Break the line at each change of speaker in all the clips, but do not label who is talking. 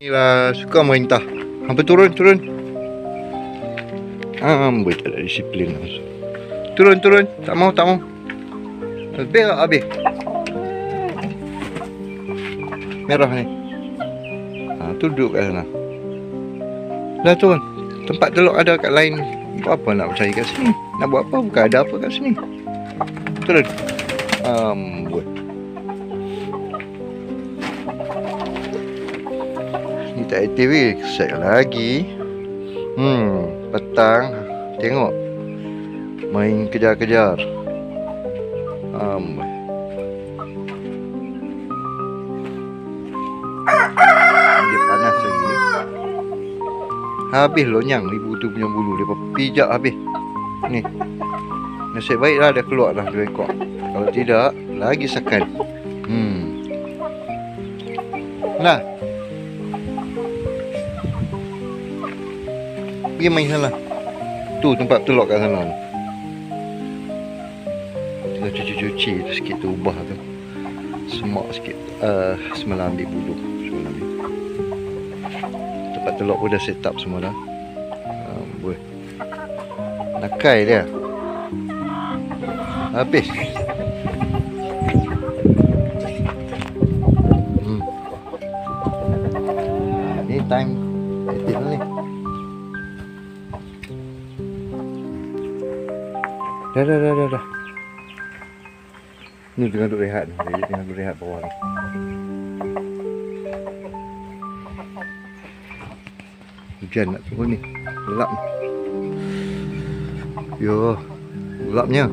Inilah suka main tah. Hampa turun. Amboi tak ada disiplin. Turun. Tak mau. Habis. Merah ni. Tu duduk kat sana. Dah turun. Tempat telok ada kat lain. Buat apa nak percaya kat sini? Nak buat apa? Bukan ada apa kat sini. Turun. Amboi. Ni tak aktif ni. Set lagi. Petang. Tengok. Main kejar-kejar. Amboi. Dia panas lagi. Habis lonyang ibu tu punya bulu. Dia pijak habis. Ni. Nasib baiklah dia keluar dah dua ekor. Kalau tidak, lagi sakan. Nah. Pergi main sana. Tu tempat telok kat sana. Tinggal cuci tu sikit tu ubah tu. Semak sikit. Semalam ambil bulu. Tempat telok pun dah set up semua dah. Boleh. Nakai dia. Habis. Ni time aktif ni. Dah. Ni tengah duduk rehat. Dia tengah duduk rehat bawah ni. Hujan nak turun ni. Gelap ni. Yo, gelapnya.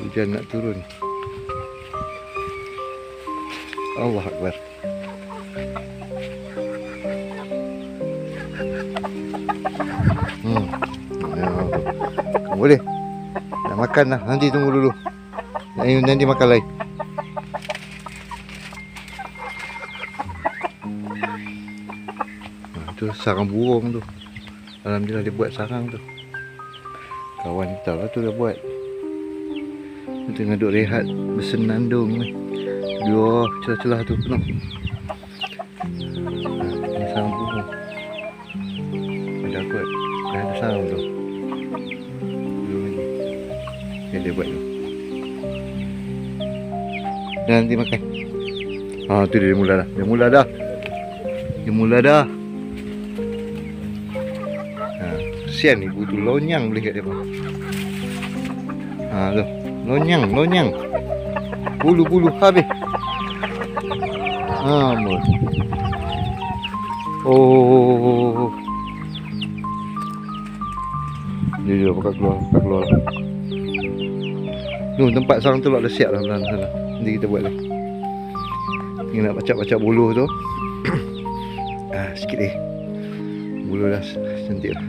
Hujan nak turun. Allah Akbar. Boleh. Nak makan dah. Nanti tunggu dulu. Nanti makan lain. Tu sarang burung tu. Alhamdulillah dia buat sarang tu. Kawan kita lah tu dah buat. Dia tengah duduk rehat bersenandung ni. Dua celah-celah tu penuh. Ni sarang burung. Ada kuat. Dah ada sarang tu. Yang dia buat tu. Dan nanti makan. Tu dia mula dah. Kesian ibu tu lonyang boleh kat dia. Tu. Lonyang. Bulu habis. Dia pakai keluar. Tu tempat sarang telok dah siap dah belah sana. Nanti kita buat lagi. Ni nak pacak bulu tu. Sikit lagi. Bulu dah cantik lah.